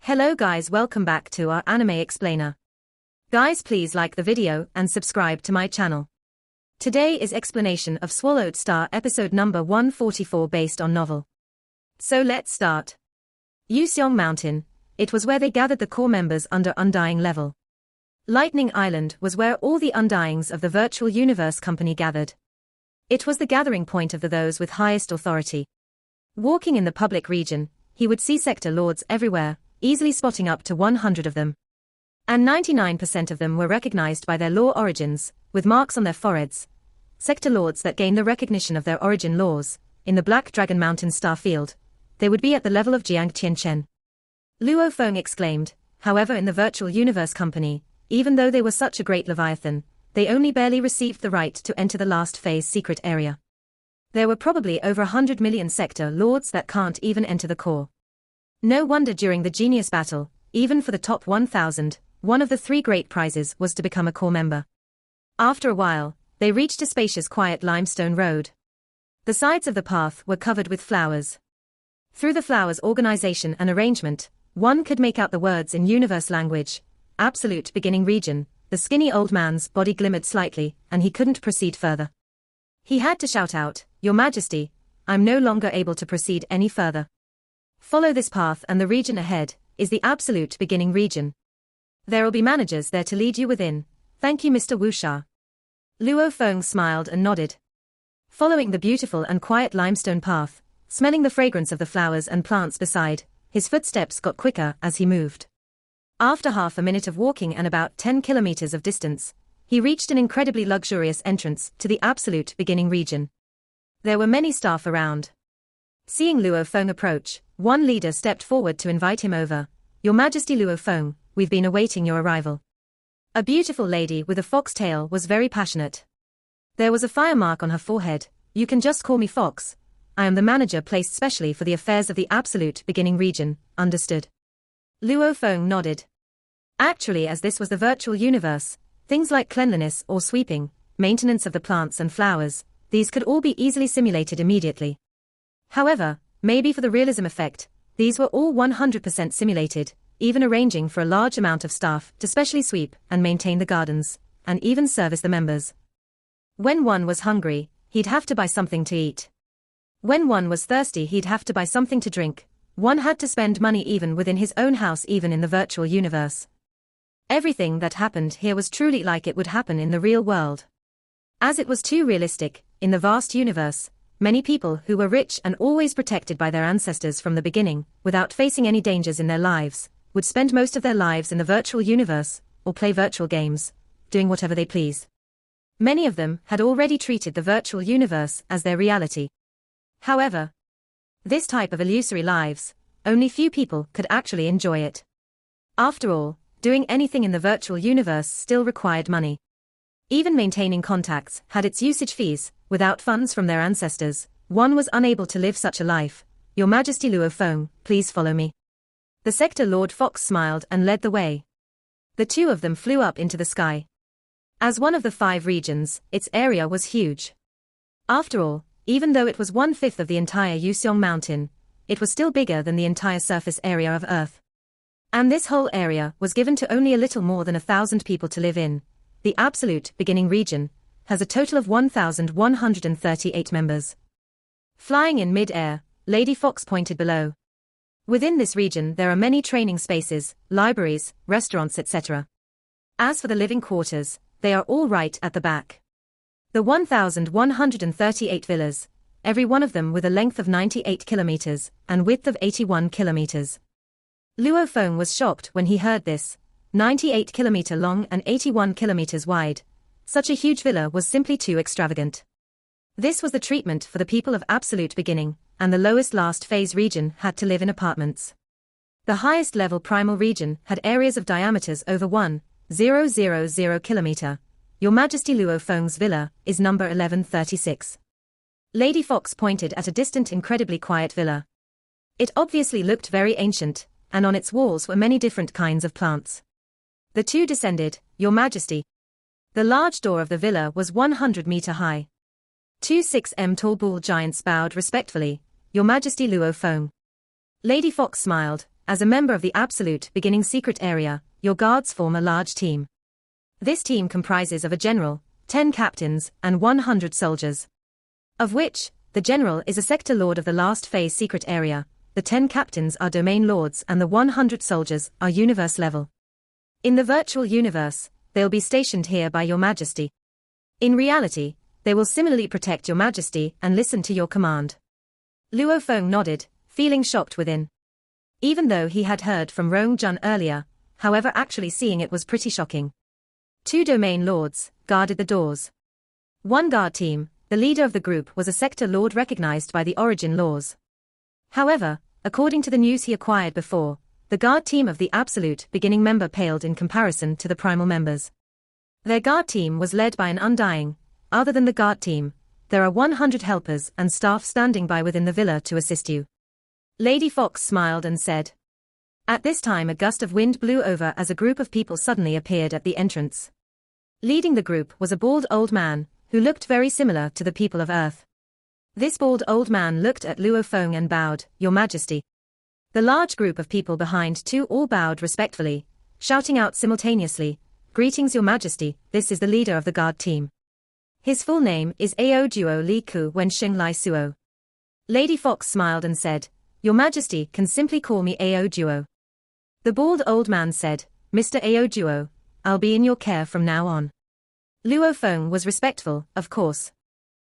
Hello guys, welcome back to our anime explainer. Guys, please like the video and subscribe to my channel. Today is explanation of Swallowed Star episode number 144 based on novel. So let's start. Yuseong Mountain, it was where they gathered the core members under Undying level. Lightning Island was where all the Undyings of the Virtual Universe Company gathered. It was the gathering point of those with highest authority. Walking in the public region, he would see sector lords everywhere, easily spotting up to 100 of them. And 99% of them were recognized by their law origins, with marks on their foreheads. Sector lords that gain the recognition of their origin laws, in the Black Dragon Mountain star field, they would be at the level of Jiang Tianchen. Luo Feng exclaimed. However, in the Virtual Universe Company, even though they were such a great leviathan, they only barely received the right to enter the last phase secret area. There were probably over 100 million sector lords that can't even enter the core. No wonder during the Genius Battle, even for the top 1,000, one of the 3 great prizes was to become a core member. After a while, they reached a spacious quiet limestone road. The sides of the path were covered with flowers. Through the flowers' organization and arrangement, one could make out the words in universe language. Absolute beginning region. The skinny old man's body glimmered slightly, and he couldn't proceed further. He had to shout out, "Your Majesty, I'm no longer able to proceed any further. Follow this path and the region ahead is the absolute beginning region. There'll be managers there to lead you within. Thank you, Mr. Wuxia." Luo Feng smiled and nodded. Following the beautiful and quiet limestone path, smelling the fragrance of the flowers and plants beside, his footsteps got quicker as he moved. After half a minute of walking and about 10 kilometers of distance, he reached an incredibly luxurious entrance to the absolute beginning region. There were many staff around. Seeing Luo Feng approach, one leader stepped forward to invite him over. "Your Majesty Luo Feng, we've been awaiting your arrival." A beautiful lady with a fox tail was very passionate. There was a fire mark on her forehead. "You can just call me Fox. I am the manager placed specially for the affairs of the absolute beginning region, understood?" Luo Feng nodded. Actually, as this was the virtual universe, things like cleanliness or sweeping, maintenance of the plants and flowers, these could all be easily simulated immediately. However, maybe for the realism effect, these were all 100% simulated, even arranging for a large amount of staff to specially sweep and maintain the gardens, and even service the members. When one was hungry, he'd have to buy something to eat. When one was thirsty, he'd have to buy something to drink. One had to spend money even within his own house, even in the virtual universe. Everything that happened here was truly like it would happen in the real world. As it was too realistic, in the vast universe, many people who were rich and always protected by their ancestors from the beginning, without facing any dangers in their lives, would spend most of their lives in the virtual universe, or play virtual games, doing whatever they please. Many of them had already treated the virtual universe as their reality. However, this type of illusory lives, only few people could actually enjoy it. After all, doing anything in the virtual universe still required money. Even maintaining contacts had its usage fees. Without funds from their ancestors, one was unable to live such a life. "Your Majesty Luo Feng, please follow me." The sector Lord Fox smiled and led the way. The two of them flew up into the sky. As one of the 5 regions, its area was huge. After all, even though it was 1/5 of the entire Yuseong Mountain, it was still bigger than the entire surface area of Earth. And this whole area was given to only a little more than 1,000 people to live in. The absolute beginning region has a total of 1,138 members. Flying in mid-air, Lady Fox pointed below. Within this region there are many training spaces, libraries, restaurants, etc. As for the living quarters, they are all right at the back. The 1,138 villas, every one of them with a length of 98 kilometers and width of 81 kilometers. Luo Feng was shocked when he heard this. 98 kilometer long and 81 kilometers wide. Such a huge villa was simply too extravagant. This was the treatment for the people of absolute beginning, and the lowest last phase region had to live in apartments. The highest level primal region had areas of diameters over 1,000 kilometer. Your Majesty Luo Feng's villa is number 1136. Lady Fox pointed at a distant incredibly quiet villa. It obviously looked very ancient, and on its walls were many different kinds of plants. The two descended. "Your Majesty." The large door of the villa was 100 meter high. 2 6 m tall bull giants bowed respectfully. "Your Majesty Luo Feng." Lady Fox smiled, as a member of the Absolute Beginning Secret Area, your guards form a large team. This team comprises of a general, 10 captains, and 100 soldiers. Of which, the general is a sector lord of the last phase secret area, the 10 captains are domain lords and the 100 soldiers are universe level. In the virtual universe, they'll be stationed here by your majesty. In reality, they will similarly protect your majesty and listen to your command. Luo Feng nodded, feeling shocked within. Even though he had heard from Rong Jun earlier, however actually seeing it was pretty shocking. 2 domain lords guarded the doors. 1 guard team, the leader of the group was a sector lord recognized by the origin laws. However, according to the news he acquired before, the guard team of the Absolute Beginning member paled in comparison to the primal members. Their guard team was led by an undying. Other than the guard team, there are 100 helpers and staff standing by within the villa to assist you. Lady Fox smiled and said. At this time a gust of wind blew over as a group of people suddenly appeared at the entrance. Leading the group was a bald old man, who looked very similar to the people of Earth. This bald old man looked at Luo Feng and bowed, Your Majesty. The large group of people behind too all bowed respectfully, shouting out simultaneously, Greetings Your Majesty, this is the leader of the guard team. His full name is Ao Duo Li Ku Wensheng Lai Suo. Lady Fox smiled and said, Your Majesty can simply call me Ao Duo. The bald old man said, Mr. Ao Duo, I'll be in your care from now on. Luo Feng was respectful, of course.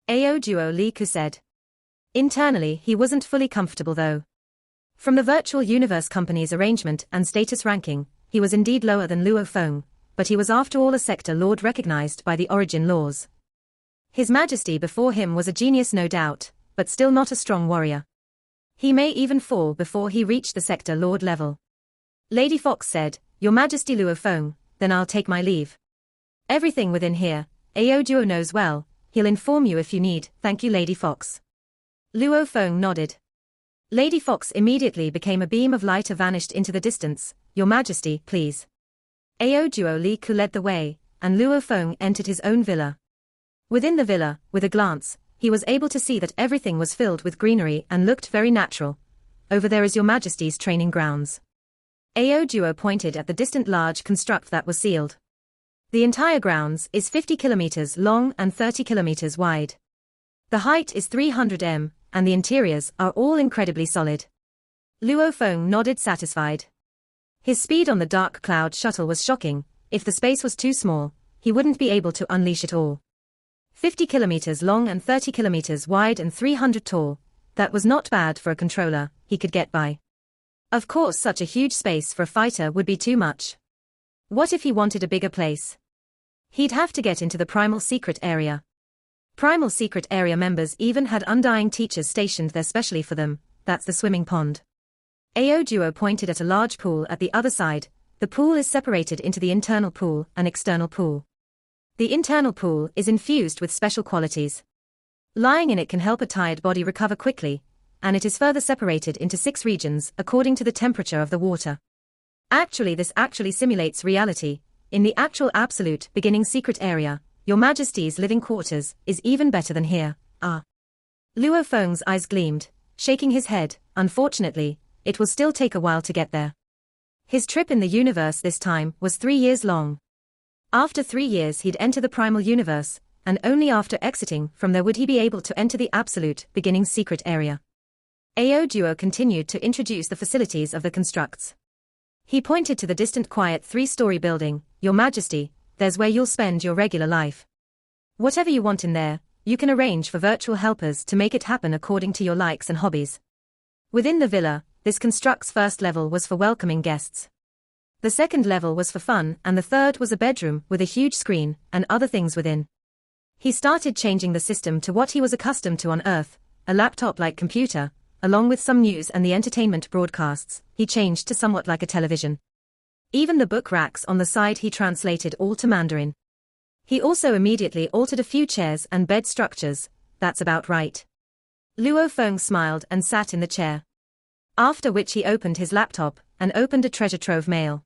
Ao Duo Li Ku said. Internally he wasn't fully comfortable though. From the virtual universe company's arrangement and status ranking, he was indeed lower than Luo Feng, but he was after all a sector lord recognized by the origin laws. His Majesty before him was a genius no doubt, but still not a strong warrior. He may even fall before he reached the sector lord level. Lady Fox said, Your Majesty Luo Feng, then I'll take my leave. Everything within here, Ao Duo knows well, he'll inform you if you need, thank you Lady Fox. Luo Feng nodded. Lady Fox immediately became a beam of light vanished into the distance, Your Majesty, please. Ao Duo Li Ku led the way, and Luo Feng entered his own villa. Within the villa, with a glance, he was able to see that everything was filled with greenery and looked very natural. Over there is Your Majesty's training grounds. Ao Duo pointed at the distant large construct that was sealed. The entire grounds is 50 kilometers long and 30 kilometers wide. The height is 300 m, and the interiors are all incredibly solid. Luo Feng nodded satisfied. His speed on the dark cloud shuttle was shocking. If the space was too small, he wouldn't be able to unleash it all. 50 kilometers long and 30 kilometers wide and 300 tall, that was not bad for a controller, he could get by. Of course such a huge space for a fighter would be too much. What if he wanted a bigger place? He'd have to get into the Primal Secret Area. Primal Secret Area members even had undying teachers stationed there specially for them, that's the swimming pond. Ao Duo pointed at a large pool at the other side. The pool is separated into the internal pool and external pool. The internal pool is infused with special qualities. Lying in it can help a tired body recover quickly, and it is further separated into 6 regions according to the temperature of the water. Actually this actually simulates reality. In the actual Absolute Beginning Secret Area, Your Majesty's living quarters is even better than here. Luo Feng's eyes gleamed, shaking his head. Unfortunately, it will still take a while to get there. His trip in the universe this time was 3 years long. After 3 years he'd enter the primal universe, and only after exiting from there would he be able to enter the Absolute Beginning Secret Area. Ao Duo continued to introduce the facilities of the constructs. He pointed to the distant quiet 3-story building. Your Majesty, there's where you'll spend your regular life. Whatever you want in there, you can arrange for virtual helpers to make it happen according to your likes and hobbies. Within the villa, this construct's first level was for welcoming guests. The second level was for fun, and the third was a bedroom with a huge screen and other things within. He started changing the system to what he was accustomed to on Earth, a laptop-like computer, along with some news and the entertainment broadcasts. He changed to somewhat like a television. Even the book racks on the side he translated all to Mandarin. He also immediately altered a few chairs and bed structures. That's about right. Luo Feng smiled and sat in the chair. After which he opened his laptop and opened a treasure trove mail.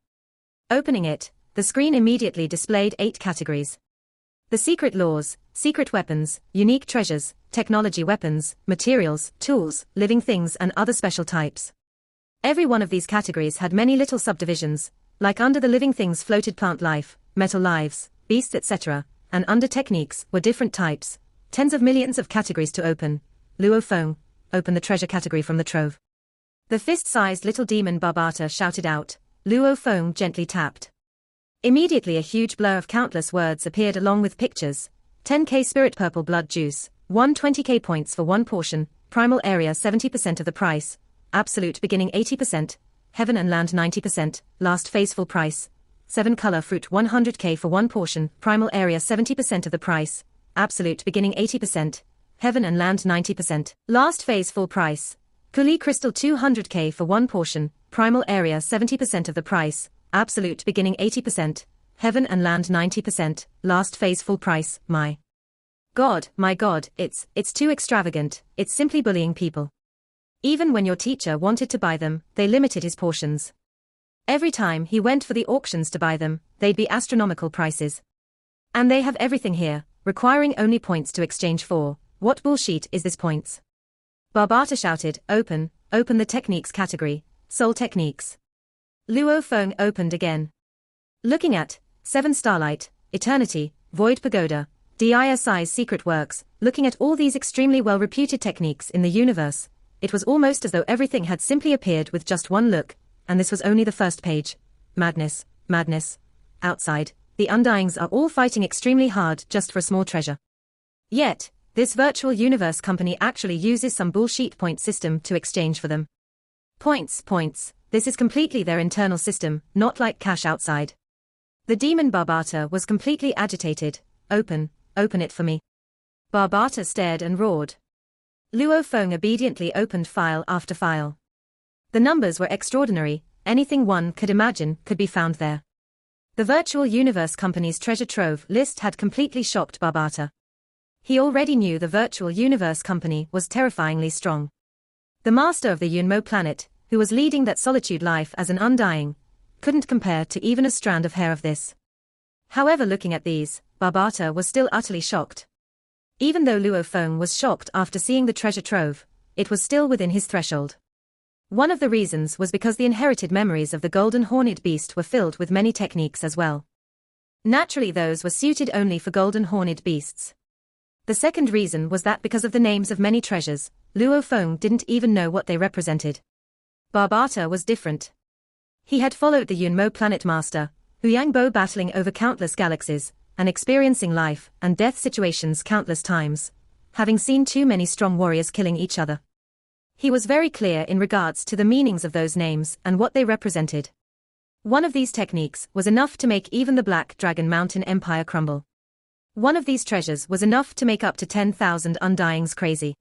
Opening it, the screen immediately displayed 8 categories. The secret laws, secret weapons, unique treasures, technology weapons, materials, tools, living things and other special types. Every one of these categories had many little subdivisions, like under the living things floated plant life, metal lives, beasts etc., and under techniques were different types, tens of millions of categories to open. Luo Feng, open the treasure category from the trove. The fist-sized little demon Barbata shouted out. Luo Feng gently tapped. Immediately a huge blur of countless words appeared along with pictures. 10k spirit purple blood juice, 120k points for one portion, primal area 70% of the price, absolute beginning 80%, heaven and land 90%, last phase full price, 7 color fruit 100k for one portion, primal area 70% of the price, absolute beginning 80%, heaven and land 90%, last phase full price, Kuli crystal 200k for one portion, primal area 70% of the price, absolute beginning 80%, heaven and land 90%, last phase full price. My God, it's too extravagant, it's simply bullying people. Even when your teacher wanted to buy them, they limited his portions. Every time he went for the auctions to buy them, they'd be astronomical prices. And they have everything here, requiring only points to exchange for. What bullshit is this points? Barbata shouted, open the techniques category, soul techniques. Luo Feng opened again. Looking at 7 Starlight, Eternity, Void Pagoda, DISI's secret works, looking at all these extremely well-reputed techniques in the universe, it was almost as though everything had simply appeared with just one look, and this was only the first page. Madness. Outside, the Undyings are all fighting extremely hard just for a small treasure. Yet, this virtual universe company actually uses some bullshit point system to exchange for them. Points. This is completely their internal system, not like cash outside. The demon Barbata was completely agitated. Open it for me. Barbata stared and roared. Luo Feng obediently opened file after file. The numbers were extraordinary, anything one could imagine could be found there. The virtual universe company's treasure trove list had completely shocked Barbata. He already knew the virtual universe company was terrifyingly strong. The master of the Yunmo planet, who was leading that solitude life as an undying, couldn't compare to even a strand of hair of this. However, looking at these, Barbata was still utterly shocked. Even though Luo Feng was shocked after seeing the treasure trove, it was still within his threshold. One of the reasons was because the inherited memories of the golden horned beast were filled with many techniques as well. Naturally, those were suited only for golden horned beasts. The second reason was that because of the names of many treasures, Luo Feng didn't even know what they represented. Barbata was different. He had followed the Yunmo planet master, Hu Yangbo, battling over countless galaxies, and experiencing life and death situations countless times, having seen too many strong warriors killing each other. He was very clear in regards to the meanings of those names and what they represented. One of these techniques was enough to make even the Black Dragon Mountain Empire crumble. One of these treasures was enough to make up to 10,000 Undyings crazy.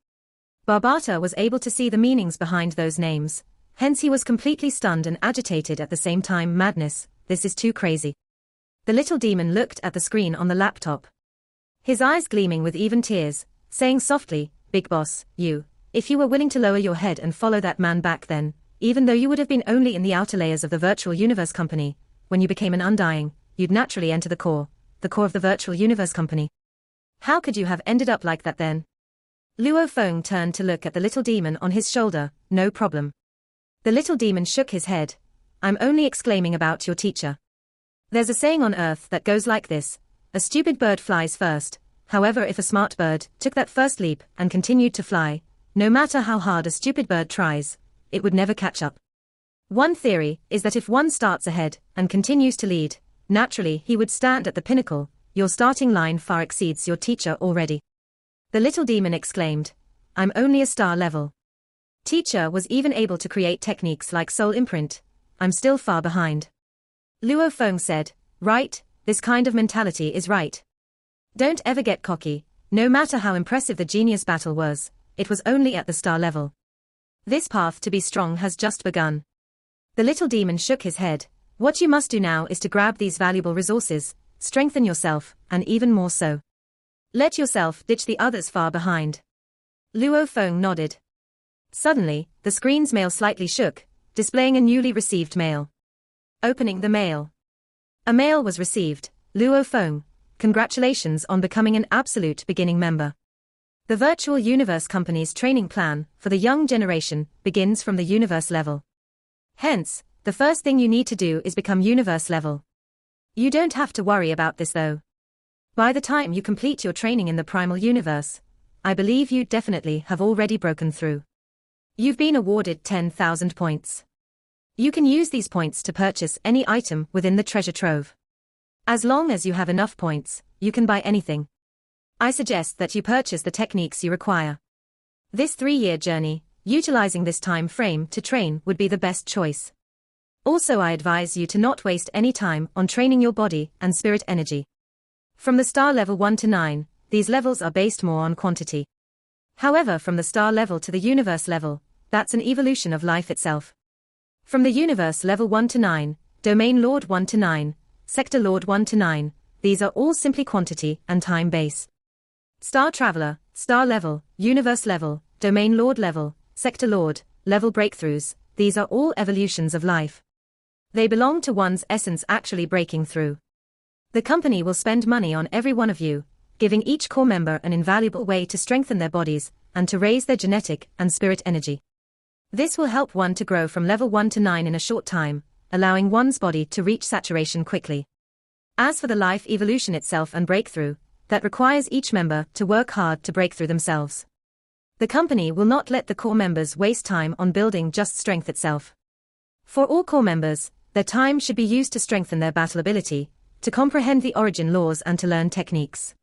Barbata was able to see the meanings behind those names, hence he was completely stunned and agitated at the same time. Madness, this is too crazy. The little demon looked at the screen on the laptop. His eyes gleaming with even tears, saying softly, Big Boss, if you were willing to lower your head and follow that man back then, even though you would have been only in the outer layers of the virtual universe company, when you became an Undying, you'd naturally enter the core of the virtual universe company. How could you have ended up like that then? Luo Feng turned to look at the little demon on his shoulder. No problem. The little demon shook his head. I'm only exclaiming about your teacher. There's a saying on Earth that goes like this: a stupid bird flies first. However, if a smart bird took that first leap and continued to fly, no matter how hard a stupid bird tries, it would never catch up. One theory is that if one starts ahead and continues to lead, naturally he would stand at the pinnacle. Your starting line far exceeds your teacher already. The little demon exclaimed. I'm only a star level. Teacher was even able to create techniques like soul imprint. I'm still far behind. Luo Feng said, right, this kind of mentality is right. Don't ever get cocky. No matter how impressive the genius battle was, it was only at the star level. This path to be strong has just begun. The little demon shook his head. What you must do now is to grab these valuable resources, strengthen yourself, and even more so. Let yourself ditch the others far behind. Luo Feng nodded. Suddenly, the screen's mail slightly shook, displaying a newly received mail. Opening the mail. A mail was received. Luo Feng, congratulations on becoming an absolute beginning member. The Virtual Universe Company's training plan for the young generation begins from the universe level. Hence, the first thing you need to do is become universe level. You don't have to worry about this though. By the time you complete your training in the primal universe, I believe you definitely have already broken through. You've been awarded 10,000 points. You can use these points to purchase any item within the treasure trove. As long as you have enough points, you can buy anything. I suggest that you purchase the techniques you require. This 3-year journey, utilizing this time frame to train would be the best choice. Also, I advise you to not waste any time on training your body and spirit energy. From the star level 1 to 9, these levels are based more on quantity. However, from the star level to the universe level, that's an evolution of life itself. From the universe level 1 to 9, domain lord 1 to 9, sector lord 1 to 9, these are all simply quantity and time base. Star traveler, star level, universe level, domain lord level, sector lord, level breakthroughs, these are all evolutions of life. They belong to one's essence actually breaking through. The company will spend money on every one of you, giving each core member an invaluable way to strengthen their bodies and to raise their genetic and spirit energy. This will help one to grow from level 1 to 9 in a short time, allowing one's body to reach saturation quickly. As for the life evolution itself and breakthrough, that requires each member to work hard to break through themselves. The company will not let the core members waste time on building just strength itself. For all core members, their time should be used to strengthen their battle ability, to comprehend the origin laws and to learn techniques.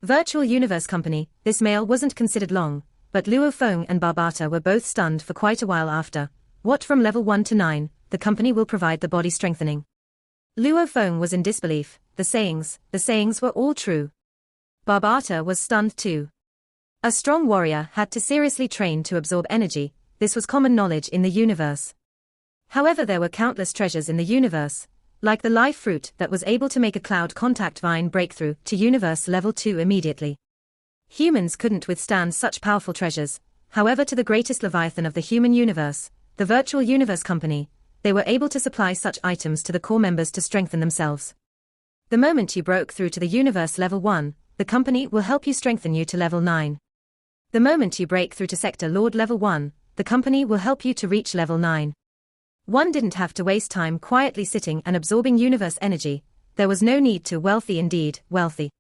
Virtual Universe Company, this mail wasn't considered long, but Luo Feng and Barbata were both stunned for quite a while after. What from level 1 to 9, the company will provide the body strengthening. Luo Feng was in disbelief, the sayings were all true. Barbata was stunned too. A strong warrior had to seriously train to absorb energy, this was common knowledge in the universe. However, there were countless treasures in the universe, like the life fruit that was able to make a cloud contact vine breakthrough to universe level 2 immediately. Humans couldn't withstand such powerful treasures, however, to the greatest leviathan of the human universe, the Virtual Universe Company, they were able to supply such items to the core members to strengthen themselves. The moment you broke through to the universe level 1, the company will help you strengthen you to level 9. The moment you break through to sector lord level 1, the company will help you to reach level 9. One didn't have to waste time quietly sitting and absorbing universe energy, there was no need to. Wealthy indeed, wealthy.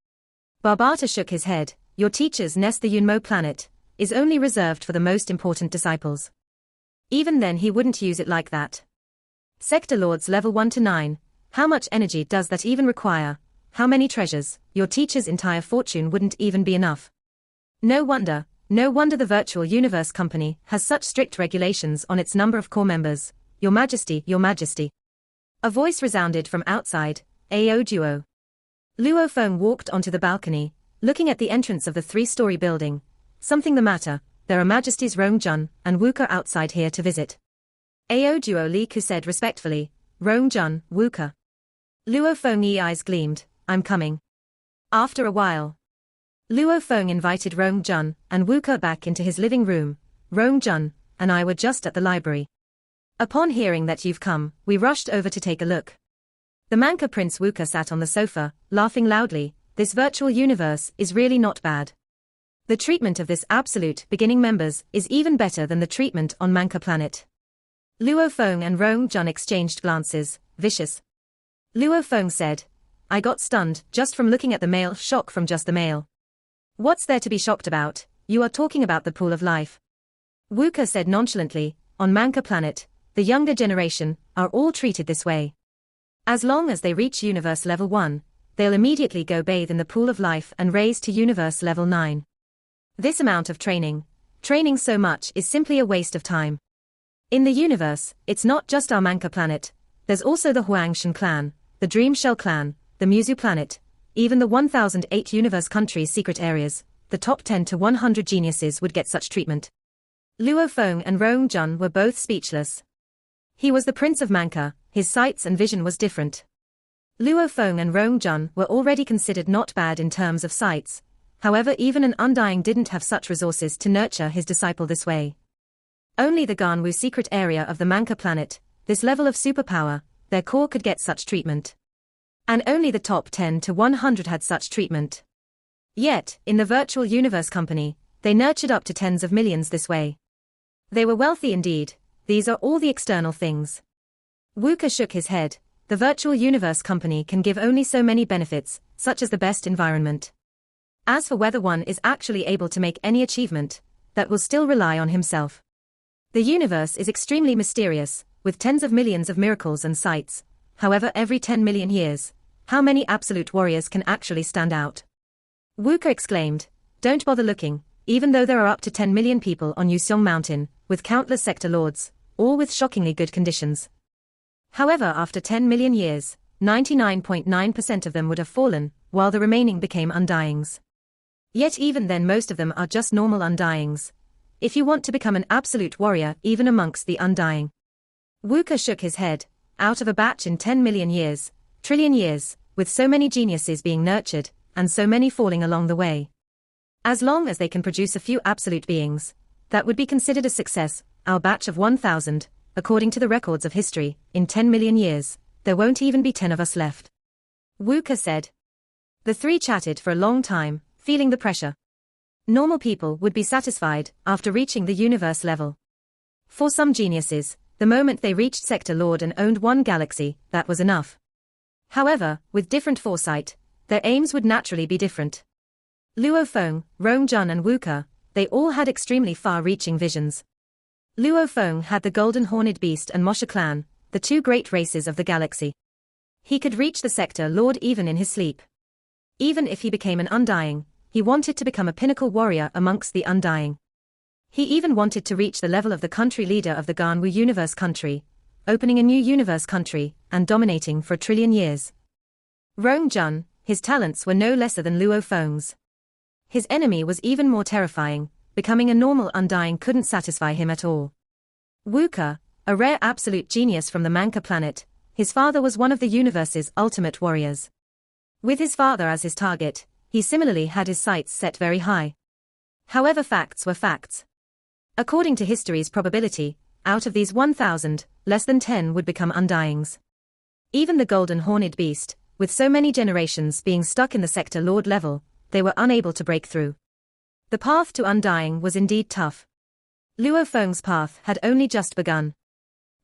Barbata shook his head. Your teacher's nest, the Yunmo planet, is only reserved for the most important disciples. Even then he wouldn't use it like that. Sector lords level 1 to 9, how much energy does that even require? How many treasures? Your teacher's entire fortune wouldn't even be enough. No wonder the Virtual Universe Company has such strict regulations on its number of core members. Your Majesty, Your Majesty. A voice resounded from outside. Ao Duo. Luo Feng walked onto the balcony, looking at the entrance of the 3-story building. Something the matter, there are Majesties Rong Jun and Wuka outside here to visit. Ao Duo Li Ku said respectfully. Rong Jun, Wuka. Luo Feng's eyes gleamed. I'm coming. After a while, Luo Feng invited Rong Jun and Wuka back into his living room. Rong Jun and I were just at the library. Upon hearing that you've come, we rushed over to take a look. The Manka Prince Wuka sat on the sofa, laughing loudly. This virtual universe is really not bad. The treatment of this absolute beginning members is even better than the treatment on Manka planet. Luo Feng and Rong Jun exchanged glances. Vicious. Luo Feng said. I got stunned just from looking at the mail. Shock from just the mail. What's there to be shocked about? You are talking about the pool of life. Wuka said nonchalantly. On Manka planet, the younger generation are all treated this way. As long as they reach universe level 1, they'll immediately go bathe in the pool of life and raise to universe level 9. This amount of training so much is simply a waste of time. In the universe, it's not just our Manka planet, there's also the Huangshan clan, the Dream Shell clan, the Muzu planet, even the 1008 universe countries' secret areas, the top 10 to 100 geniuses would get such treatment. Luo Feng and Rong Jun were both speechless. He was the Prince of Manka, his sights and vision was different. Luo Feng and Rong Jun were already considered not bad in terms of sights, however even an Undying didn't have such resources to nurture his disciple this way. Only the Ganwu secret area of the Manka planet, this level of superpower, their core could get such treatment. And only the top 10 to 100 had such treatment. Yet, in the Virtual Universe Company, they nurtured up to tens of millions this way. They were wealthy indeed. These are all the external things. Wuka shook his head. The virtual universe company can give only so many benefits, such as the best environment. As for whether one is actually able to make any achievement, that will still rely on himself. The universe is extremely mysterious, with tens of millions of miracles and sights. However, every 10 million years, how many absolute warriors can actually stand out? Wuka exclaimed, "Don't bother looking, even though there are up to 10 million people on Yuseong Mountain, with countless sector lords, all with shockingly good conditions. However, after 10 million years, 99.9% of them would have fallen, while the remaining became undyings. Yet even then most of them are just normal undyings. If you want to become an absolute warrior even amongst the undying." Wuka shook his head. Out of a batch in 10 million years, trillion years, with so many geniuses being nurtured, and so many falling along the way. As long as they can produce a few absolute beings, that would be considered a success. Our batch of 1,000, according to the records of history, in 10 million years, there won't even be 10 of us left. Wuka said. The three chatted for a long time, feeling the pressure. Normal people would be satisfied after reaching the universe level. For some geniuses, the moment they reached Sector Lord and owned one galaxy, that was enough. However, with different foresight, their aims would naturally be different. Luo Feng, Rong Jun and Wuka, they all had extremely far-reaching visions. Luo Feng had the Golden Horned Beast and Mosha clan, the two great races of the galaxy. He could reach the Sector Lord even in his sleep. Even if he became an undying, he wanted to become a pinnacle warrior amongst the undying. He even wanted to reach the level of the country leader of the Ganwu Universe country, opening a new universe country, and dominating for 1 trillion years. Rong Jun, his talents were no lesser than Luo Feng's. His enemy was even more terrifying. Becoming a normal undying couldn't satisfy him at all. Wuka, a rare absolute genius from the Manka planet, his father was one of the universe's ultimate warriors. With his father as his target, he similarly had his sights set very high. However, facts were facts. According to history's probability, out of these 1,000, less than 10 would become undyings. Even the Golden Horned Beast, with so many generations being stuck in the Sector Lord level, they were unable to break through. The path to undying was indeed tough. Luo Feng's path had only just begun.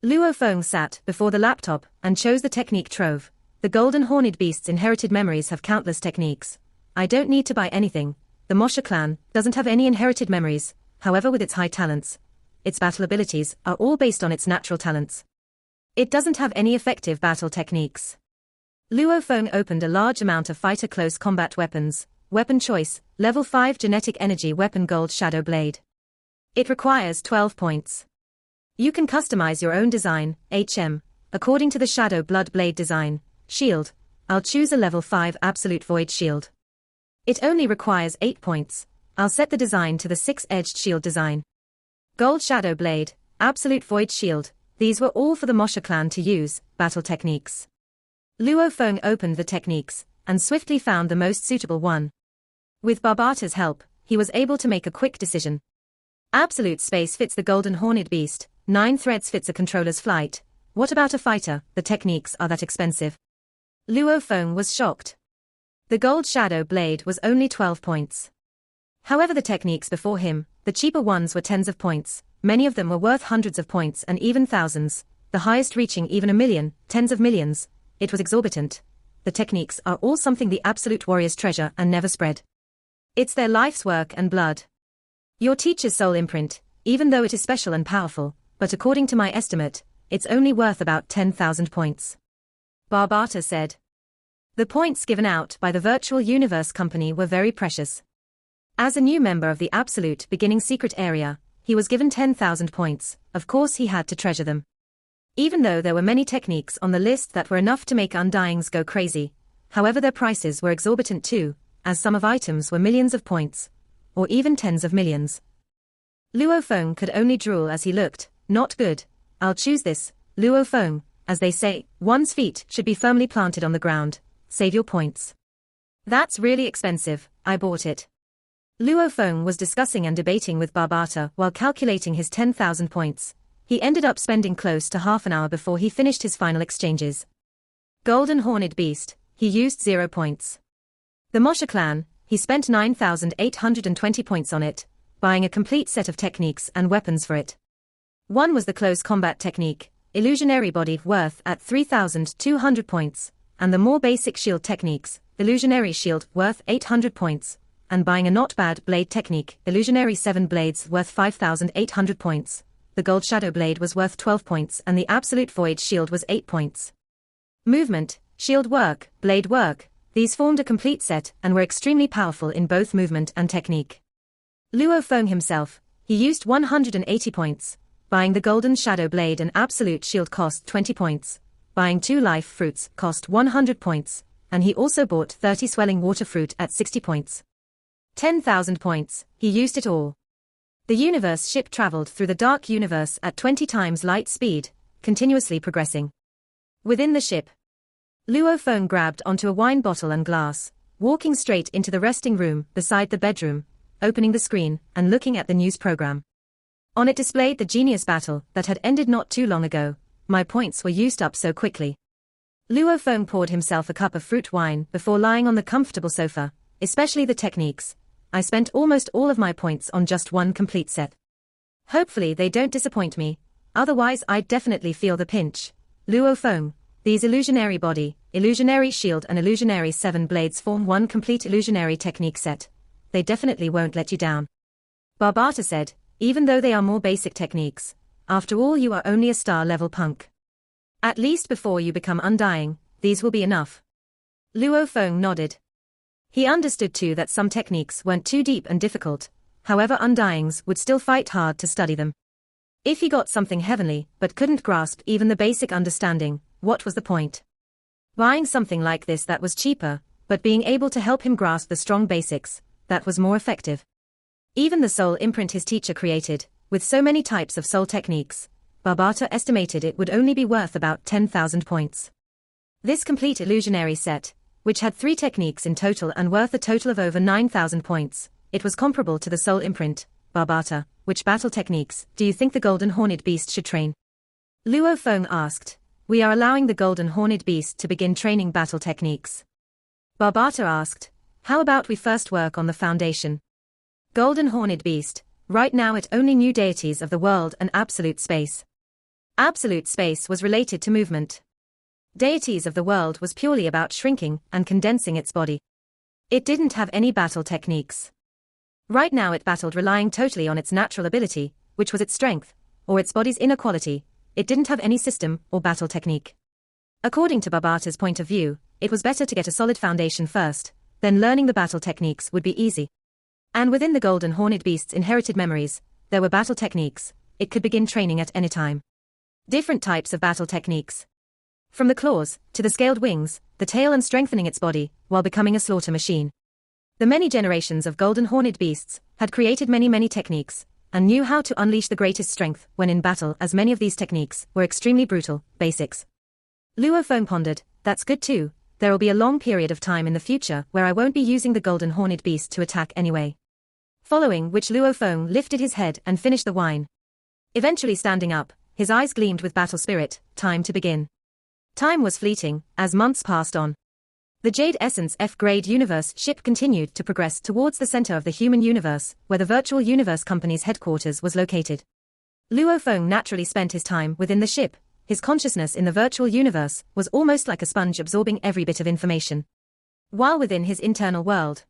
Luo Feng sat before the laptop and chose the technique trove. The Golden Horned Beast's inherited memories have countless techniques. I don't need to buy anything. The Mosha clan doesn't have any inherited memories. However, with its high talents, its battle abilities are all based on its natural talents. It doesn't have any effective battle techniques. Luo Feng opened a large amount of fighter close combat weapons. Weapon choice, level 5 genetic energy weapon Gold Shadow Blade. It requires 12 points. You can customize your own design, HM, according to the Shadow Blood Blade design. Shield, I'll choose a level 5 Absolute Void Shield. It only requires 8 points. I'll set the design to the 6-edged shield design. Gold Shadow Blade, Absolute Void Shield, these were all for the Mosha clan to use. Battle techniques. Luo Feng opened the techniques, and swiftly found the most suitable one. With Barbata's help, he was able to make a quick decision. Absolute space fits the Golden Horned Beast, 9 threads fits a controller's flight. What about a fighter? The techniques are that expensive. Luo Feng was shocked. The Gold Shadow Blade was only 12 points. However, the techniques before him, the cheaper ones were tens of points, many of them were worth hundreds of points and even thousands, the highest reaching even 1 million, tens of millions. It was exorbitant. The techniques are all something the absolute warriors treasure and never spread. It's their life's work and blood. Your teacher's soul imprint, even though it is special and powerful, but according to my estimate, it's only worth about 10,000 points. Barbata said. The points given out by the Virtual Universe Company were very precious. As a new member of the Absolute Beginning Secret Area, he was given 10,000 points. Of course he had to treasure them. Even though there were many techniques on the list that were enough to make undyings go crazy, however their prices were exorbitant too, as some of items were millions of points, or even tens of millions. Luo Feng could only drool as he looked. Not good. I'll choose this. Luo Feng, as they say, one's feet should be firmly planted on the ground. Save your points. That's really expensive. I bought it. Luo Feng was discussing and debating with Barbata while calculating his 10,000 points. He ended up spending close to half an hour before he finished his final exchanges. Golden Horned Beast, he used 0 points. The Mosha clan, he spent 9,820 points on it, buying a complete set of techniques and weapons for it. One was the close combat technique, illusionary body worth at 3,200 points, and the more basic shield techniques, illusionary shield worth 800 points, and buying a not bad blade technique, illusionary 7 blades worth 5,800 points. The gold shadow blade was worth 12 points and the absolute void shield was 8 points. Movement, shield work, blade work, these formed a complete set and were extremely powerful in both movement and technique. Luo Feng himself, he used 180 points. Buying the golden shadow blade and absolute shield cost 20 points. Buying 2 life fruits cost 100 points, and he also bought 30 swelling water fruit at 60 points. 10,000 points, he used it all. The universe ship traveled through the dark universe at 20 times light speed, continuously progressing. Within the ship, Luo Feng grabbed onto a wine bottle and glass, walking straight into the resting room beside the bedroom, opening the screen and looking at the news program. On it displayed the genius battle that had ended not too long ago. My points were used up so quickly. Luo Feng poured himself a cup of fruit wine before lying on the comfortable sofa, especially the techniques. I spent almost all of my points on just one complete set. Hopefully they don't disappoint me, otherwise I'd definitely feel the pinch. Luo Feng, these illusionary body, illusionary shield and illusionary 7 blades form one complete illusionary technique set. They definitely won't let you down. Barbata said, even though they are more basic techniques, after all you are only a star level punk. At least before you become undying, these will be enough. Luo Feng nodded. He understood too that some techniques weren't too deep and difficult, however undyings would still fight hard to study them. If he got something heavenly but couldn't grasp even the basic understanding, what was the point? Buying something like this that was cheaper, but being able to help him grasp the strong basics, that was more effective. Even the soul imprint his teacher created, with so many types of soul techniques, Barbata estimated it would only be worth about 10,000 points. This complete illusionary set, which had 3 techniques in total and worth a total of over 9,000 points, it was comparable to the soul imprint. Barbata, which battle techniques do you think the golden horned beast should train? Luo Feng asked. We are allowing the golden horned beast to begin training battle techniques. Barbata asked, how about we first work on the foundation? Golden horned beast, right now it only knew deities of the world and absolute space. Absolute space was related to movement. Deities of the world was purely about shrinking and condensing its body. It didn't have any battle techniques. Right now it battled relying totally on its natural ability, which was its strength, or its body's inner quality. It didn't have any system or battle technique. According to Barbata's point of view, it was better to get a solid foundation first, then learning the battle techniques would be easy. And within the golden horned beast's inherited memories, there were battle techniques. It could begin training at any time. Different types of battle techniques. From the claws, to the scaled wings, the tail and strengthening its body, while becoming a slaughter machine. The many generations of golden horned beasts had created many techniques, and knew how to unleash the greatest strength when in battle, as many of these techniques were extremely brutal basics. Luo Feng pondered, that's good too. There will be a long period of time in the future where I won't be using the golden horned beast to attack anyway. Following which Luo Feng lifted his head and finished the wine. Eventually standing up, his eyes gleamed with battle spirit. Time to begin. Time was fleeting, as months passed on. The Jade Essence F-grade universe ship continued to progress towards the center of the human universe, where the Virtual Universe Company's headquarters was located. Luo Feng naturally spent his time within the ship. His consciousness in the virtual universe was almost like a sponge absorbing every bit of information. While within his internal world,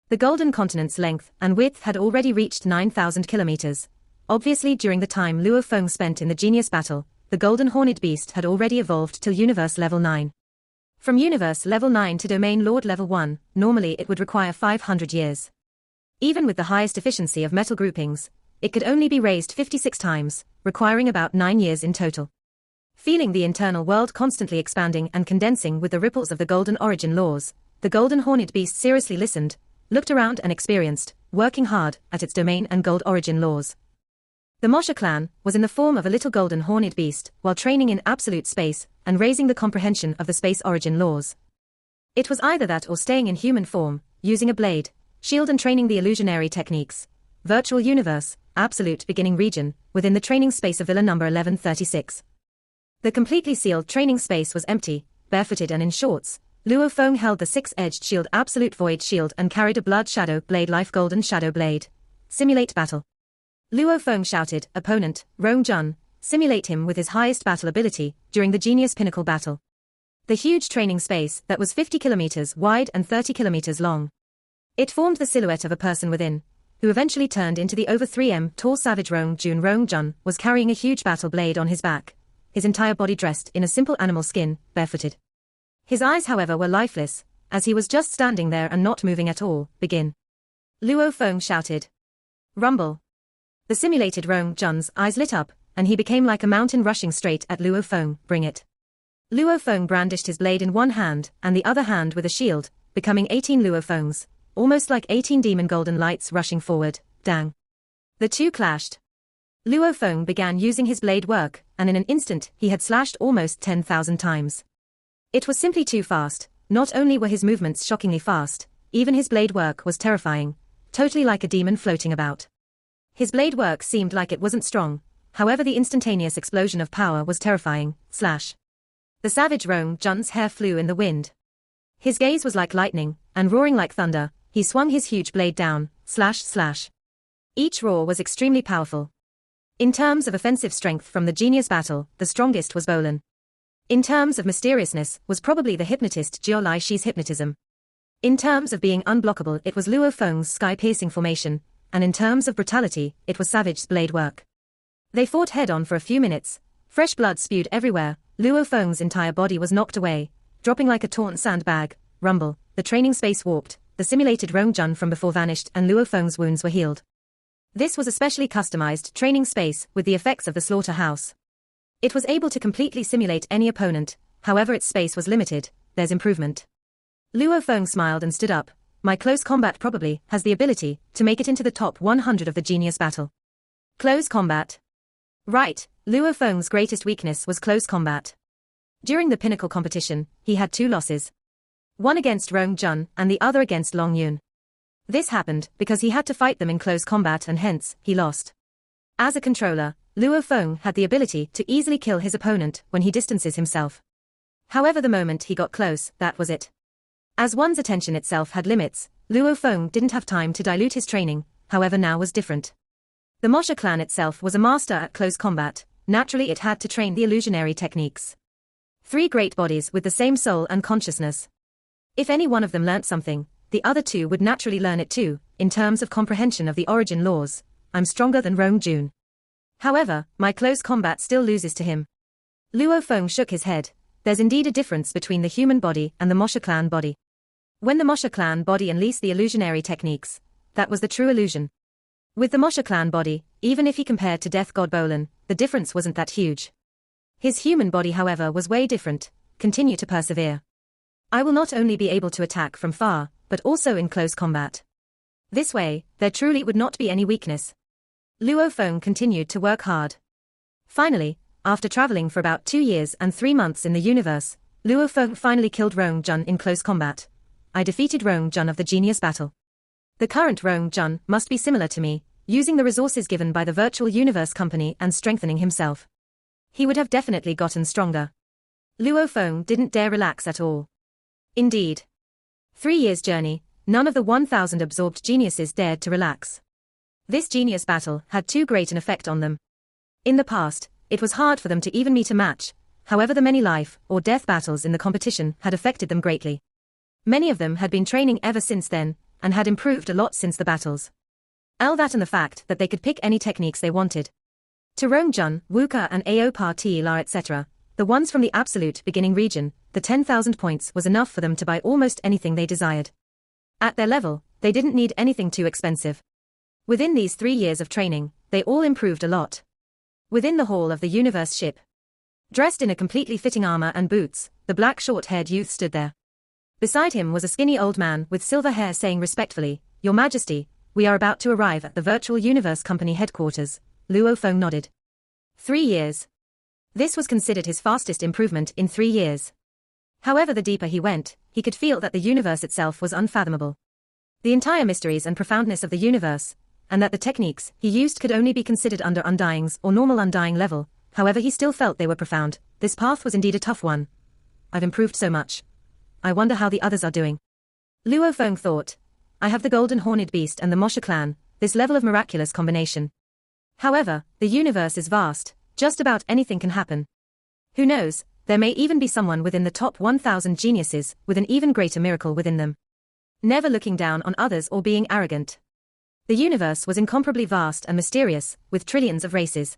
the Golden Continent's length and width had already reached 9,000 kilometers. Obviously during the time Luo Feng spent in the Genius Battle, the Golden Horned Beast had already evolved till Universe Level 9. From Universe Level 9 to Domain Lord Level 1, normally it would require 500 years. Even with the highest efficiency of metal groupings, it could only be raised 56 times, requiring about 9 years in total. Feeling the internal world constantly expanding and condensing with the ripples of the Golden Origin laws, the Golden Horned Beast seriously listened, looked around and experienced, working hard at its domain and gold origin laws. The Mosha clan was in the form of a little golden horned beast while training in absolute space and raising the comprehension of the space origin laws. It was either that or staying in human form, using a blade, shield and training the illusionary techniques. Virtual universe, absolute beginning region, within the training space of Villa number 1136. The completely sealed training space was empty, barefooted and in shorts. Luo Feng held the 6-edged shield absolute void shield and carried a blood shadow blade life golden shadow blade. Simulate battle. Luo Feng shouted, opponent, Rong Jun, simulate him with his highest battle ability during the Genius Pinnacle battle. The huge training space that was 50 kilometers wide and 30 kilometers long. It formed the silhouette of a person within, who eventually turned into the over 3 m tall savage Rong-Jun was carrying a huge battle blade on his back, his entire body dressed in a simple animal skin, barefooted. His eyes, however, were lifeless, as he was just standing there and not moving at all. Begin. Luo Feng shouted. Rumble. The simulated Rong-Jun's eyes lit up, and he became like a mountain rushing straight at Luo Feng. Bring it. Luo Feng brandished his blade in one hand and the other hand with a shield, becoming 18 Luo Fengs, almost like 18 demon golden lights rushing forward. Dang. The two clashed. Luo Feng began using his blade work, and in an instant he had slashed almost 10,000 times. It was simply too fast. Not only were his movements shockingly fast, even his blade work was terrifying, totally like a demon floating about. His blade work seemed like it wasn't strong, however the instantaneous explosion of power was terrifying. Slash. The savage Rong-Jun's hair flew in the wind. His gaze was like lightning, and roaring like thunder, he swung his huge blade down, slash slash. Each roar was extremely powerful. In terms of offensive strength from the Genius battle, the strongest was Bolin. In terms of mysteriousness, was probably the hypnotist Jiao Lai Shi's hypnotism. In terms of being unblockable, it was Luo Feng's sky-piercing formation, and in terms of brutality, it was Savage's blade work. They fought head-on for a few minutes. Fresh blood spewed everywhere. Luo Feng's entire body was knocked away, dropping like a torn sandbag. Rumble. The training space warped. The simulated Rong-Jun from before vanished and Luo Feng's wounds were healed. This was a specially customized training space with the effects of the slaughterhouse. It was able to completely simulate any opponent, however its space was limited. There's improvement. Luo Feng smiled and stood up. My close combat probably has the ability to make it into the top 100 of the Genius battle. Close combat. Right, Luo Feng's greatest weakness was close combat. During the Pinnacle competition, he had 2 losses. One against Rong-Jun and the other against Long Yun. This happened because he had to fight them in close combat and hence, he lost. As a controller, Luo Feng had the ability to easily kill his opponent when he distances himself. However, the moment he got close, that was it. As one's attention itself had limits, Luo Feng didn't have time to dilute his training, however now was different. The Mosha clan itself was a master at close combat, naturally it had to train the illusionary techniques. 3 great bodies with the same soul and consciousness. If any one of them learnt something, the other 2 would naturally learn it too. In terms of comprehension of the origin laws, I'm stronger than Rong-Jun. However, my close combat still loses to him. Luo Feng shook his head. There's indeed a difference between the human body and the Mosha clan body. When the Mosha clan body unleashed the illusionary techniques, that was the true illusion. With the Mosha clan body, even if he compared to Death God Bolin, the difference wasn't that huge. His human body, however, was way different. Continue to persevere. I will not only be able to attack from far, but also in close combat. This way, there truly would not be any weakness. Luo Feng continued to work hard. Finally, after traveling for about 2 years and 3 months in the universe, Luo Feng finally killed Rong-Jun in close combat. I defeated Rong-Jun of the Genius battle. The current Rong-Jun must be similar to me, using the resources given by the virtual universe company and strengthening himself. He would have definitely gotten stronger. Luo Feng didn't dare relax at all. Indeed. 3 years' journey, none of the 1,000 absorbed geniuses dared to relax. This Genius battle had too great an effect on them. In the past, it was hard for them to even meet a match, however the many life or death battles in the competition had affected them greatly. Many of them had been training ever since then, and had improved a lot since the battles. That and the fact that they could pick any techniques they wanted. To Rong-Jun, Wuka and Ao Pa Ti La etc., the ones from the absolute beginning region, the 10,000 points was enough for them to buy almost anything they desired. At their level, they didn't need anything too expensive. Within these 3 years of training, they all improved a lot. Within the hall of the universe ship, dressed in a completely fitting armor and boots, the black short-haired youth stood there. Beside him was a skinny old man with silver hair saying respectfully, Your Majesty, we are about to arrive at the Virtual Universe Company headquarters. Luo Feng nodded. 3 years. This was considered his fastest improvement in 3 years. However, the deeper he went, he could feel that the universe itself was unfathomable. The entire mysteries and profoundness of the universe, and that the techniques he used could only be considered under Undying's or normal Undying level, however he still felt they were profound. This path was indeed a tough one. I've improved so much. I wonder how the others are doing. Luo Feng thought. I have the Golden Horned Beast and the Mosha clan, this level of miraculous combination. However, the universe is vast, Just about anything can happen. Who knows, there may even be someone within the top 1,000 geniuses with an even greater miracle within them. Never looking down on others or being arrogant. The universe was incomparably vast and mysterious, with trillions of races.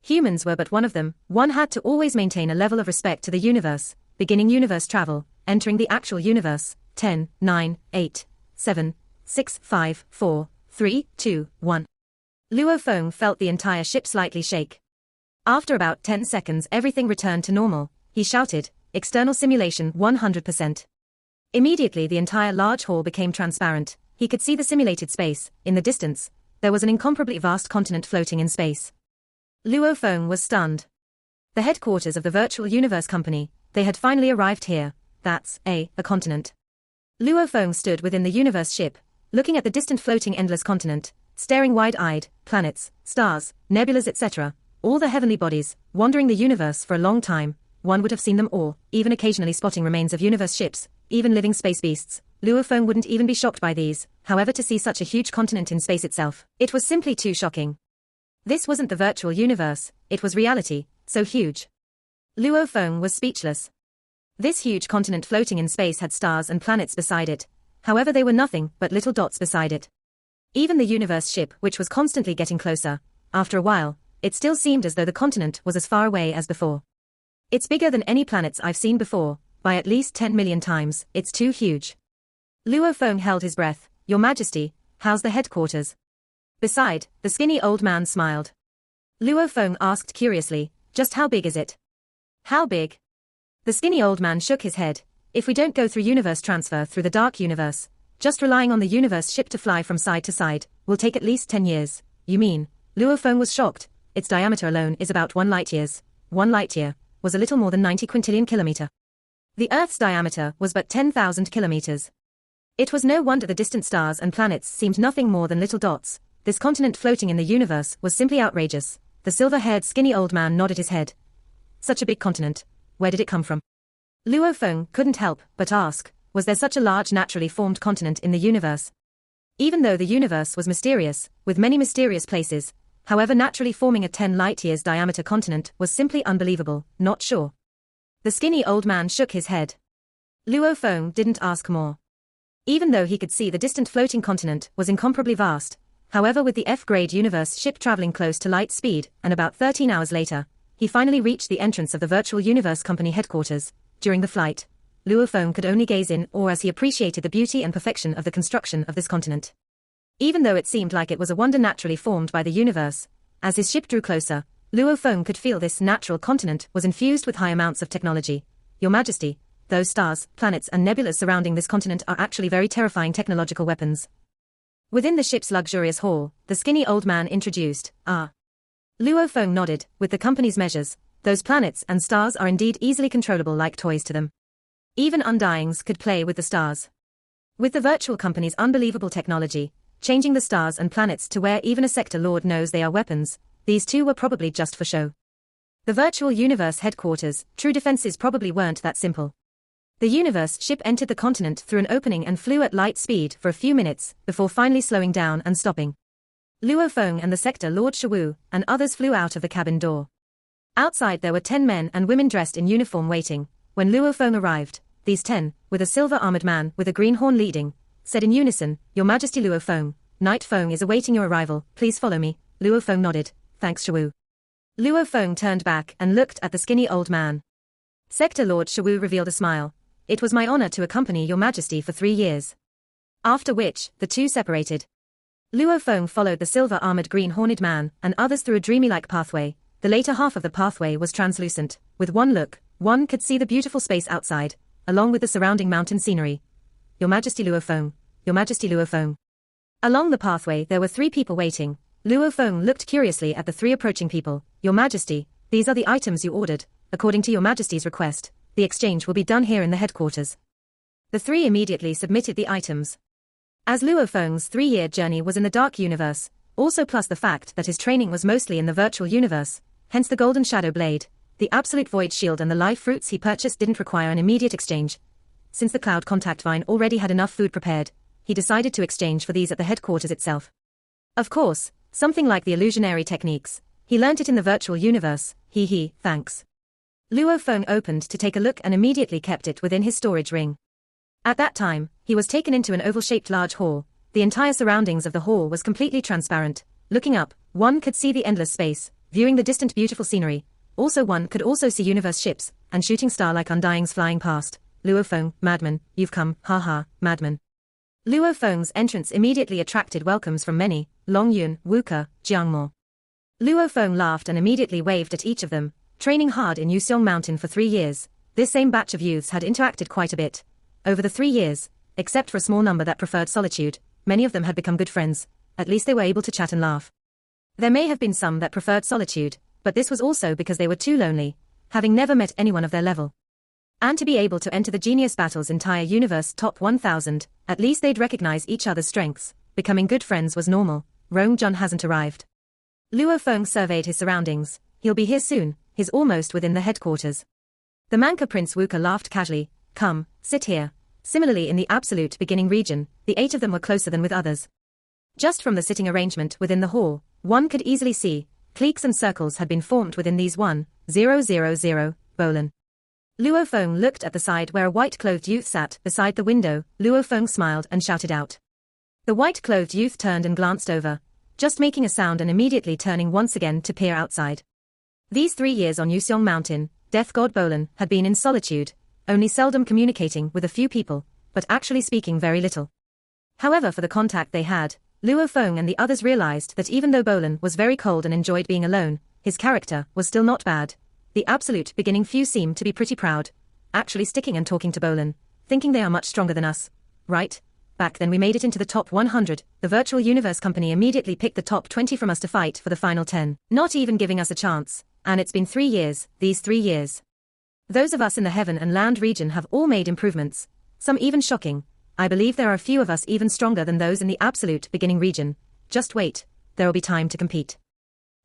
Humans were but one of them. One had to always maintain a level of respect to the universe, beginning universe travel, entering the actual universe. 10, 9, 8, 7, 6, 5, 4, 3, 2, 1. Luo Feng felt the entire ship slightly shake. After about 10 seconds everything returned to normal. He shouted, "External simulation 100%. Immediately the entire large hall became transparent. He could see the simulated space. In the distance, there was an incomparably vast continent floating in space. Luo Feng was stunned. The headquarters of the virtual universe company, they had finally arrived here. That's a continent. Luo Feng stood within the universe ship, looking at the distant floating endless continent, staring wide-eyed, planets, stars, nebulas etc., all the heavenly bodies, wandering the universe for a long time. One would have seen them all, even occasionally spotting remains of universe ships, even living space beasts. Luo Feng wouldn't even be shocked by these. However, to see such a huge continent in space itself, it was simply too shocking. This wasn't the virtual universe, it was reality, so huge. Luo Feng was speechless. This huge continent floating in space had stars and planets beside it. However, they were nothing but little dots beside it. Even the universe ship, which was constantly getting closer, after a while, it still seemed as though the continent was as far away as before. It's bigger than any planets I've seen before, by at least 10 million times. It's too huge. Luo Feng held his breath. Your Majesty, how's the headquarters? Beside, the skinny old man smiled. Luo Feng asked curiously, just how big is it? How big? The skinny old man shook his head. If we don't go through universe transfer through the dark universe, just relying on the universe ship to fly from side to side, will take at least 10 years. You mean? Luo Feng was shocked. Its diameter alone is about 1 light years. 1 light year was a little more than 90 quintillion kilometer. The Earth's diameter was but 10,000 kilometers. It was no wonder the distant stars and planets seemed nothing more than little dots. This continent floating in the universe was simply outrageous. The silver-haired skinny old man nodded his head. Such a big continent. Where did it come from? Luo Feng couldn't help but ask, was there such a large naturally formed continent in the universe? Even though the universe was mysterious, with many mysterious places, however, naturally forming a 10 light-years diameter continent was simply unbelievable. Not sure. The skinny old man shook his head. Luo Feng didn't ask more. Even though he could see the distant floating continent was incomparably vast, however, with the F-grade universe ship traveling close to light speed, and about 13 hours later, he finally reached the entrance of the virtual universe company headquarters. During the flight, Luo Feng could only gaze in awe as he appreciated the beauty and perfection of the construction of this continent. Even though it seemed like it was a wonder naturally formed by the universe, as his ship drew closer, Luo Feng could feel this natural continent was infused with high amounts of technology. Your Majesty, those stars, planets and nebulas surrounding this continent are actually very terrifying technological weapons. Within the ship's luxurious hall, the skinny old man introduced, Luo Feng nodded. With the company's measures, those planets and stars are indeed easily controllable like toys to them. Even undyings could play with the stars. With the virtual company's unbelievable technology, changing the stars and planets to where even a sector lord knows they are weapons, these two were probably just for show. The virtual universe headquarters, true defenses probably weren't that simple. The universe ship entered the continent through an opening and flew at light speed for a few minutes, before finally slowing down and stopping. Luo Feng and the sector Lord Shiwu and others flew out of the cabin door. Outside there were 10 men and women dressed in uniform waiting. When Luo Feng arrived, these 10, with a silver-armored man with a green horn leading, said in unison, Your Majesty Luo Feng, Knight Feng is awaiting your arrival, please follow me. Luo Feng nodded, thanks Shiwu. Luo Feng turned back and looked at the skinny old man. Sector Lord Shiwu revealed a smile. It was my honor to accompany Your Majesty for 3 years. After which, the two separated. Luo Feng followed the silver-armored green-horned man and others through a dreamy-like pathway. The later half of the pathway was translucent. With one look, one could see the beautiful space outside, along with the surrounding mountain scenery. Your Majesty Luo Feng, Your Majesty Luo Feng. Along the pathway there were 3 people waiting. Luo Feng looked curiously at the 3 approaching people. Your Majesty, these are the items you ordered. According to Your Majesty's request, the exchange will be done here in the headquarters. The 3 immediately submitted the items. As Luo Feng's 3-year journey was in the dark universe, also plus the fact that his training was mostly in the virtual universe, hence the golden shadow blade, the absolute void shield and the life fruits he purchased didn't require an immediate exchange. Since the cloud contact vine already had enough food prepared, he decided to exchange for these at the headquarters itself. Of course, something like the illusionary techniques, He learnt it in the virtual universe, thanks. Luo Feng opened to take a look and immediately kept it within his storage ring. At that time, he was taken into an oval-shaped large hall. The entire surroundings of the hall was completely transparent. Looking up, one could see the endless space, viewing the distant beautiful scenery. Also one could also see universe ships, and shooting star-like undyings flying past. Luo Feng, madman, you've come, haha, madman. Luo Feng's entrance immediately attracted welcomes from many, Long Yun, Wuke, Jiangmo. Luo Feng laughed and immediately waved at each of them. Training hard in Yuxiong Mountain for 3 years, this same batch of youths had interacted quite a bit. Over the 3 years, except for a small number that preferred solitude, many of them had become good friends. At least they were able to chat and laugh. There may have been some that preferred solitude, but this was also because they were too lonely, having never met anyone of their level. And to be able to enter the Genius Battle's entire universe top 1000, at least they'd recognize each other's strengths. Becoming good friends was normal. Rong Jun hasn't arrived. Luo Feng surveyed his surroundings. He'll be here soon, he's almost within the headquarters. The Manca Prince Wuke laughed casually. Come, sit here. Similarly in the absolute beginning region, the 8 of them were closer than with others. Just from the sitting arrangement within the hall, one could easily see, cliques and circles had been formed within these 1, 0, 0, 0, Bolin. Luo Feng looked at the side where a white-clothed youth sat beside the window. Luo Feng smiled and shouted out. The white-clothed youth turned and glanced over, just making a sound and immediately turning once again to peer outside. These 3 years on Yuxiong Mountain, Death God Bolin had been in solitude, only seldom communicating with a few people, but actually speaking very little. However, for the contact they had, Luo Feng and the others realized that even though Bolin was very cold and enjoyed being alone, his character was still not bad. The absolute beginning few seemed to be pretty proud, actually sticking and talking to Bolin, thinking they are much stronger than us. Right? Back then we made it into the top 100, the virtual universe company immediately picked the top 20 from us to fight for the final 10, not even giving us a chance, and it's been 3 years, these 3 years. Those of us in the heaven and land region have all made improvements, some even shocking. I believe there are a few of us even stronger than those in the absolute beginning region. Just wait, there will be time to compete.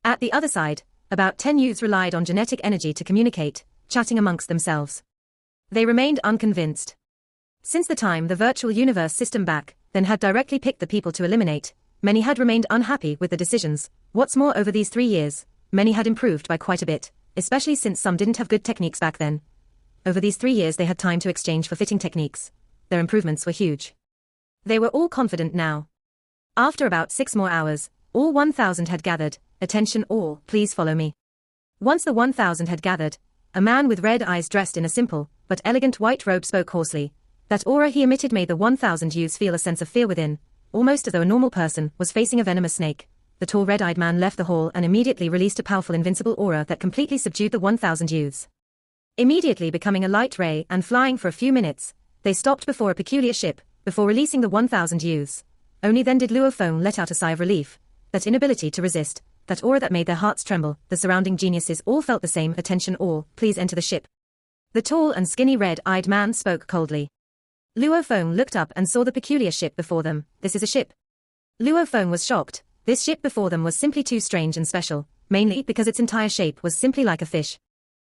At the other side, about 10 youths relied on genetic energy to communicate, chatting amongst themselves. They remained unconvinced. Since the time the virtual universe system back then had directly picked the people to eliminate, many had remained unhappy with the decisions. What's more, over these 3 years, many had improved by quite a bit, especially since some didn't have good techniques back then. Over these 3 years they had time to exchange for fitting techniques. Their improvements were huge. They were all confident now. After about 6 more hours, all 1,000 had gathered. Attention all, please follow me. Once the 1,000 had gathered, a man with red eyes dressed in a simple, but elegant white robe spoke hoarsely. That aura he emitted made the 1,000 youths feel a sense of fear within, almost as though a normal person was facing a venomous snake. The tall red-eyed man left the hall and immediately released a powerful invincible aura that completely subdued the 1,000 youths. Immediately becoming a light ray and flying for a few minutes, they stopped before a peculiar ship, before releasing the 1,000 youths. Only then did Luo Feng let out a sigh of relief. That inability to resist, that aura that made their hearts tremble, the surrounding geniuses all felt the same. Attention all, please enter the ship. The tall and skinny red-eyed man spoke coldly. Luo Feng looked up and saw the peculiar ship before them. This is a ship. Luo Feng was shocked. This ship before them was simply too strange and special, mainly because its entire shape was simply like a fish.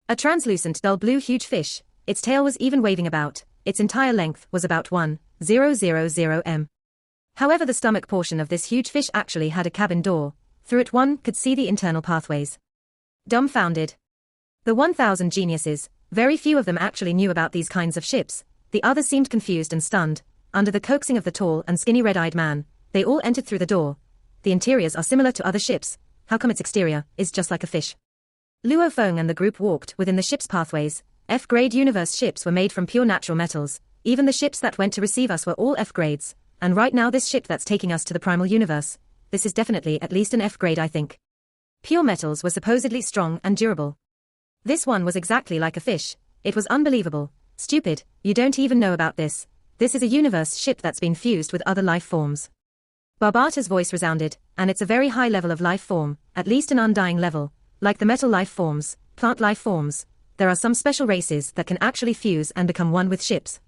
A translucent dull blue huge fish, its tail was even waving about, its entire length was about 1,000 m. However, the stomach portion of this huge fish actually had a cabin door. Through it one could see the internal pathways. Dumbfounded. The 1,000 geniuses, very few of them actually knew about these kinds of ships. The others seemed confused and stunned. Under the coaxing of the tall and skinny red-eyed man, they all entered through the door. The interiors are similar to other ships. How come its exterior is just like a fish? Luo Feng and the group walked within the ship's pathways. F-grade universe ships were made from pure natural metals. Even the ships that went to receive us were all F-grades. And right now this ship that's taking us to the primal universe, this is definitely at least an F-grade, I think. Pure metals were supposedly strong and durable. This one was exactly like a fish. It was unbelievable. Stupid, you don't even know about this. This is a universe ship that's been fused with other life forms. Barbata's voice resounded, and it's a very high level of life form, at least an undying level. Like the metal life forms, plant life forms, there are some special races that can actually fuse and become one with ships.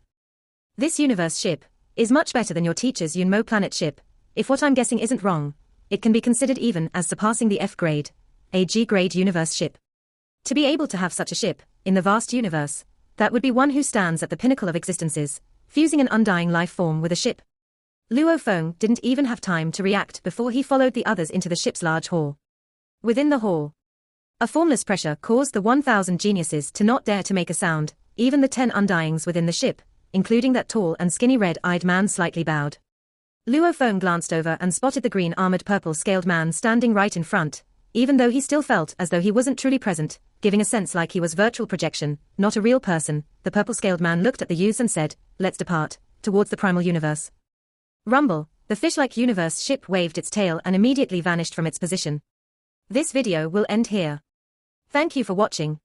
This universe ship is much better than your teacher's Yunmo planet ship. If what I'm guessing isn't wrong, it can be considered even as surpassing the F-grade, a G-grade universe ship. To be able to have such a ship, in the vast universe, that would be one who stands at the pinnacle of existences, fusing an undying life form with a ship. Luo Feng didn't even have time to react before he followed the others into the ship's large hall. Within the hall, a formless pressure caused the 1,000 geniuses to not dare to make a sound, even the 10 undyings within the ship, including that tall and skinny red-eyed man slightly bowed. Luo Feng glanced over and spotted the green armored purple-scaled man standing right in front, even though he still felt as though he wasn't truly present, giving a sense like he was virtual projection, not a real person. The purple-scaled man looked at the youths and said, "Let's depart, towards the primal universe." Rumble, the fish-like universe ship waved its tail and immediately vanished from its position. This video will end here. Thank you for watching.